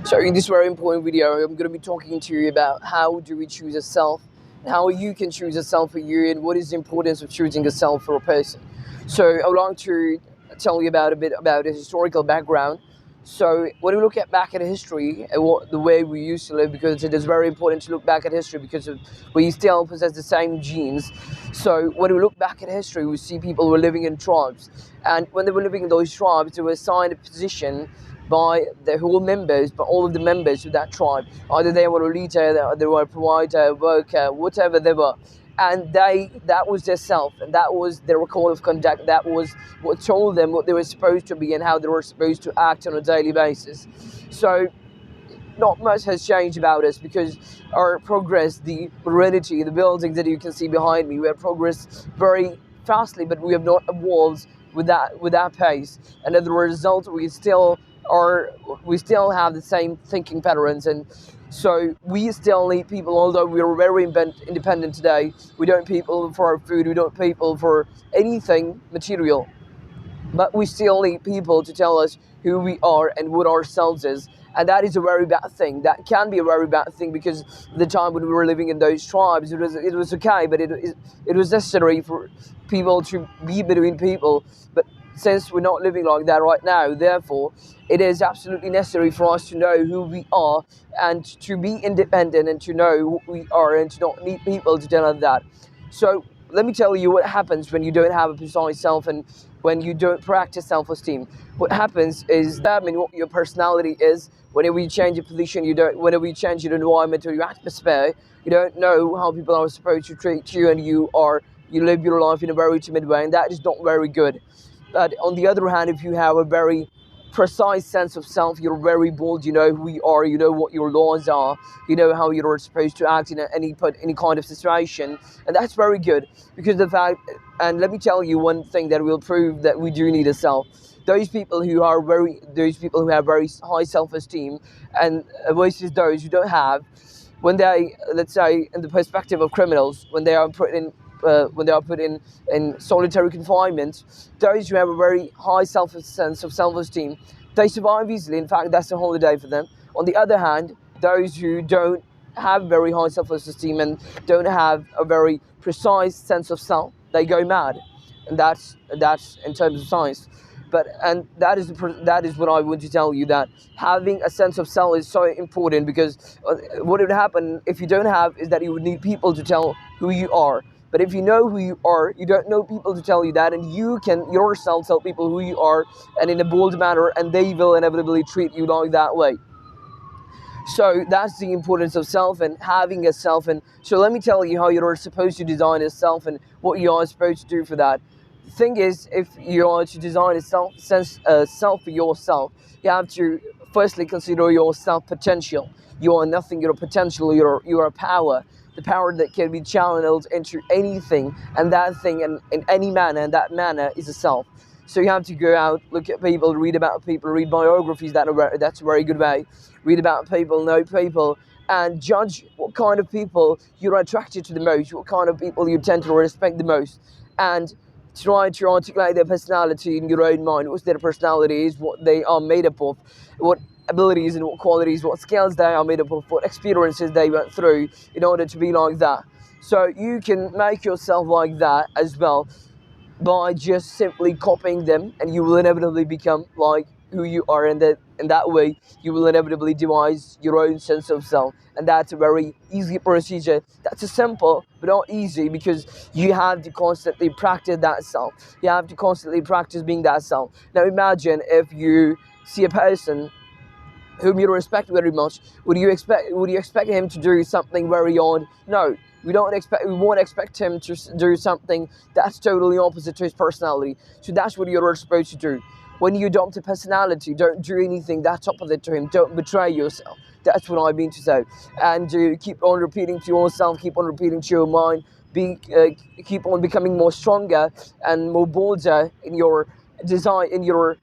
So in this very important video, I'm going to be talking to you about how do we choose a self, and how you can choose a self for you, and what is the importance of choosing a self for a person. So I would like to tell you about a bit about the historical background. So when we look at back at history and what the way we used to live, because it is very important to look back at history because we still possess the same genes. So when we look back at history, we see people were living in tribes, and when they were living in those tribes, they were assigned a position by the whole members, but all of the members of that tribe. Either they were a leader, they were a provider, worker, whatever they were. And that was their self, and that was their code of conduct. That was what told them what they were supposed to be and how they were supposed to act on a daily basis. So not much has changed about us, because our progress, the modernity, the buildings that you can see behind me, we have progressed very fastly, but we have not evolved with that pace. And as a result, we still have the same thinking patterns, and so we still need people. Although we are very independent today, we don't need people for our food, we don't need people for anything material, but we still need people to tell us who we are and what ourselves is. And that is a very bad thing. That can be a very bad thing, because the time when we were living in those tribes, it was okay, but it was necessary for people to be between people. But since we're not living like that right now, therefore, it is absolutely necessary for us to know who we are and to be independent and to know who we are and to not need people to tell us that. So let me tell you what happens when you don't have a precise self and when you don't practice self-esteem. What happens is that, what your personality is. Whenever you change your position, whenever you change your environment or your atmosphere, you don't know how people are supposed to treat you, and you live your life in a very timid way, and that is not very good. But on the other hand, if you have a very precise sense of self, you're very bold, you know who you are, you know what your laws are, you know how you're supposed to act in any kind of situation, and that's very good. Because and let me tell you one thing that will prove that we do need a self. Those people who have very high self-esteem, and versus those who don't have, when they, let's say, in the perspective of criminals, when they are put in solitary confinement, those who have a very high sense of self-esteem, they survive easily. In fact, that's a holiday for them. On the other hand, those who don't have very high self-esteem and don't have a very precise sense of self, they go mad. And that's in terms of science. And that is what I want to tell you, that having a sense of self is so important, because what would happen if you don't have is that you would need people to tell who you are. But if you know who you are, you don't know people to tell you that, and you can yourself tell people who you are, and in a bold manner, and they will inevitably treat you like that way. So that's the importance of self and having a self. And so let me tell you how you're supposed to design a self and what you are supposed to do for that. The thing is, if you are to design a self for yourself, you have to firstly consider your self potential. You are nothing, you're a potential, you're a power. The power that can be channeled into anything, and that thing in any manner, and that manner is a self. So you have to go out, look at people, read about people, read biographies. That's a very good way. Read about people, know people, and judge what kind of people you're attracted to the most, what kind of people you tend to respect the most, and try to articulate their personality in your own mind. What their personality is, what they are made up of, what abilities and what qualities, what skills they are made up of, what experiences they went through in order to be like that. So you can make yourself like that as well by just simply copying them, and you will inevitably become like who you are, and that way you will inevitably devise your own sense of self. And that's a very easy procedure. That's a simple but not easy, because you have to constantly practice that self. You have to constantly practice being that self. Now imagine if you see a person whom you respect very much, would you expect him to do something very odd? No. We won't expect him to do something that's totally opposite to his personality. So that's what you're supposed to do. When you adopt a personality, don't do anything that's opposite to him. Don't betray yourself. That's what I mean to say. And keep on repeating to yourself, keep on repeating to your mind, keep on becoming more stronger and more bolder in your design, in your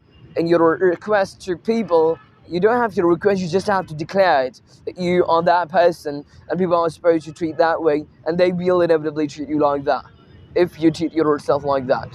request to people. You don't have to request, you just have to declare it, that you are that person, and people are supposed to treat that way, and they will inevitably treat you like that, if you treat yourself like that.